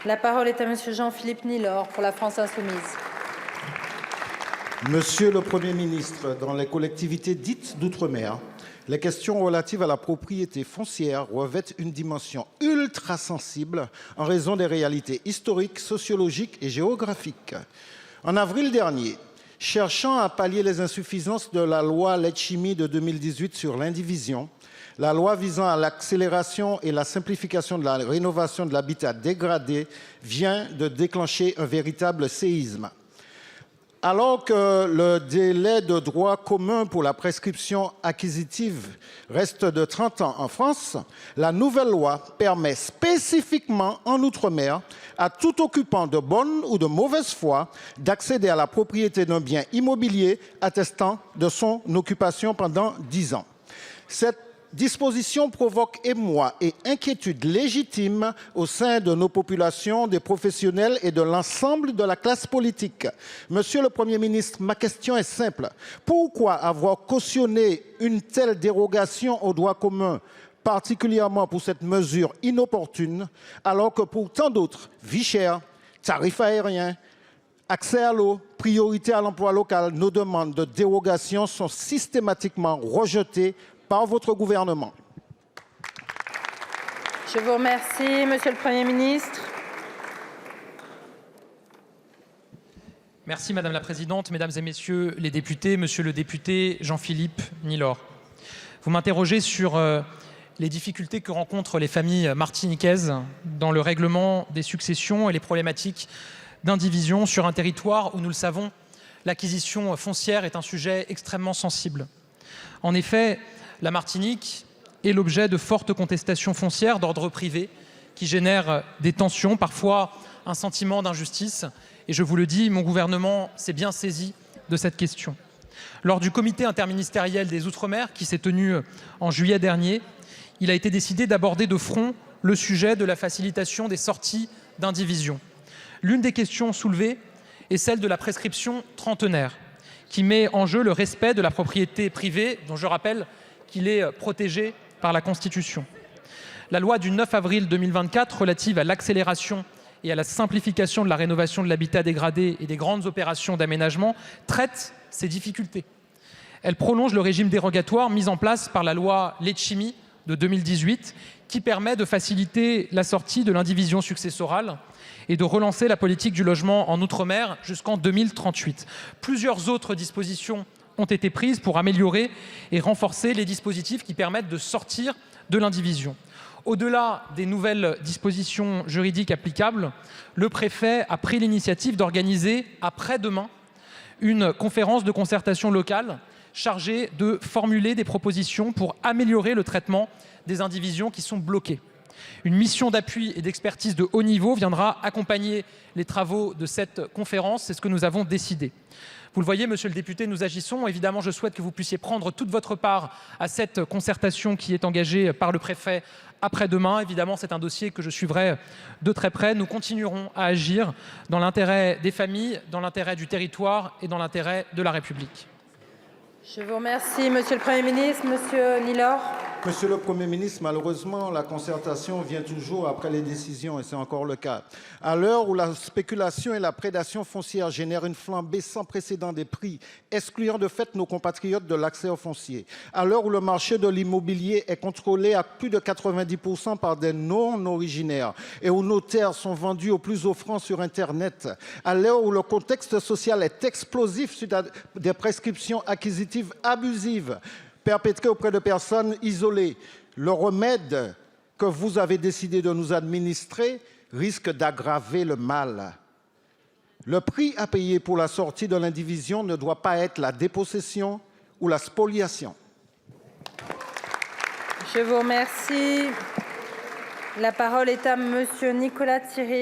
La parole est à Monsieur Jean-Philippe Nilor pour la France insoumise. Monsieur le Premier ministre, dans les collectivités dites d'outre-mer, les questions relatives à la propriété foncière revêtent une dimension ultra sensible en raison des réalités historiques, sociologiques et géographiques. En avril dernier, cherchant à pallier les insuffisances de la loi Letchimy de 2018 sur l'indivision, la loi visant à l'accélération et la simplification de la rénovation de l'habitat dégradé vient de déclencher un véritable séisme. Alors que le délai de droit commun pour la prescription acquisitive reste de 30 ans en France, la nouvelle loi permet spécifiquement en Outre-mer à tout occupant de bonne ou de mauvaise foi d'accéder à la propriété d'un bien immobilier attestant de son occupation pendant 10 ans. Cette disposition provoque émoi et inquiétude légitime au sein de nos populations, des professionnels et de l'ensemble de la classe politique. Monsieur le Premier ministre, ma question est simple. Pourquoi avoir cautionné une telle dérogation au droit commun, particulièrement pour cette mesure inopportune, alors que pour tant d'autres, vie chère, tarifs aériens, accès à l'eau, priorité à l'emploi local, nos demandes de dérogation sont systématiquement rejetées par votre gouvernement? Je vous remercie, Monsieur le Premier ministre. Merci Madame la Présidente, Mesdames et Messieurs les députés, Monsieur le député Jean-Philippe Nilor. Vous m'interrogez sur les difficultés que rencontrent les familles martiniquaises dans le règlement des successions et les problématiques d'indivision sur un territoire où, nous le savons, l'acquisition foncière est un sujet extrêmement sensible. En effet, la Martinique est l'objet de fortes contestations foncières d'ordre privé qui génèrent des tensions, parfois un sentiment d'injustice. Et je vous le dis, mon gouvernement s'est bien saisi de cette question. Lors du comité interministériel des Outre-mer qui s'est tenu en juillet dernier, il a été décidé d'aborder de front le sujet de la facilitation des sorties d'indivision. L'une des questions soulevées est celle de la prescription trentenaire, qui met en jeu le respect de la propriété privée, dont je rappelle qu'il est protégé par la Constitution. La loi du 9 avril 2024 relative à l'accélération et à la simplification de la rénovation de l'habitat dégradé et des grandes opérations d'aménagement traite ces difficultés. Elle prolonge le régime dérogatoire mis en place par la loi Letchimy de 2018 qui permet de faciliter la sortie de l'indivision successorale et de relancer la politique du logement en Outre-mer jusqu'en 2038. Plusieurs autres dispositions ont été prises pour améliorer et renforcer les dispositifs qui permettent de sortir de l'indivision. Au-delà des nouvelles dispositions juridiques applicables, le préfet a pris l'initiative d'organiser après-demain une conférence de concertation locale chargée de formuler des propositions pour améliorer le traitement des indivisions qui sont bloquées. Une mission d'appui et d'expertise de haut niveau viendra accompagner les travaux de cette conférence, c'est ce que nous avons décidé. Vous le voyez, monsieur le député, nous agissons. Évidemment, je souhaite que vous puissiez prendre toute votre part à cette concertation qui est engagée par le préfet après-demain. Évidemment, c'est un dossier que je suivrai de très près. Nous continuerons à agir dans l'intérêt des familles, dans l'intérêt du territoire et dans l'intérêt de la République. Je vous remercie, Monsieur le Premier ministre. Monsieur Nilor. Monsieur le Premier ministre, malheureusement, la concertation vient toujours après les décisions, et c'est encore le cas. À l'heure où la spéculation et la prédation foncière génèrent une flambée sans précédent des prix, excluant de fait nos compatriotes de l'accès au foncier, à l'heure où le marché de l'immobilier est contrôlé à plus de 90% par des non-originaires et où nos terres sont vendues au plus offrant sur Internet, à l'heure où le contexte social est explosif suite à des prescriptions acquisitives abusives, perpétrés auprès de personnes isolées, le remède que vous avez décidé de nous administrer risque d'aggraver le mal. Le prix à payer pour la sortie de l'indivision ne doit pas être la dépossession ou la spoliation. Je vous remercie. La parole est à Monsieur Nicolas Thierry.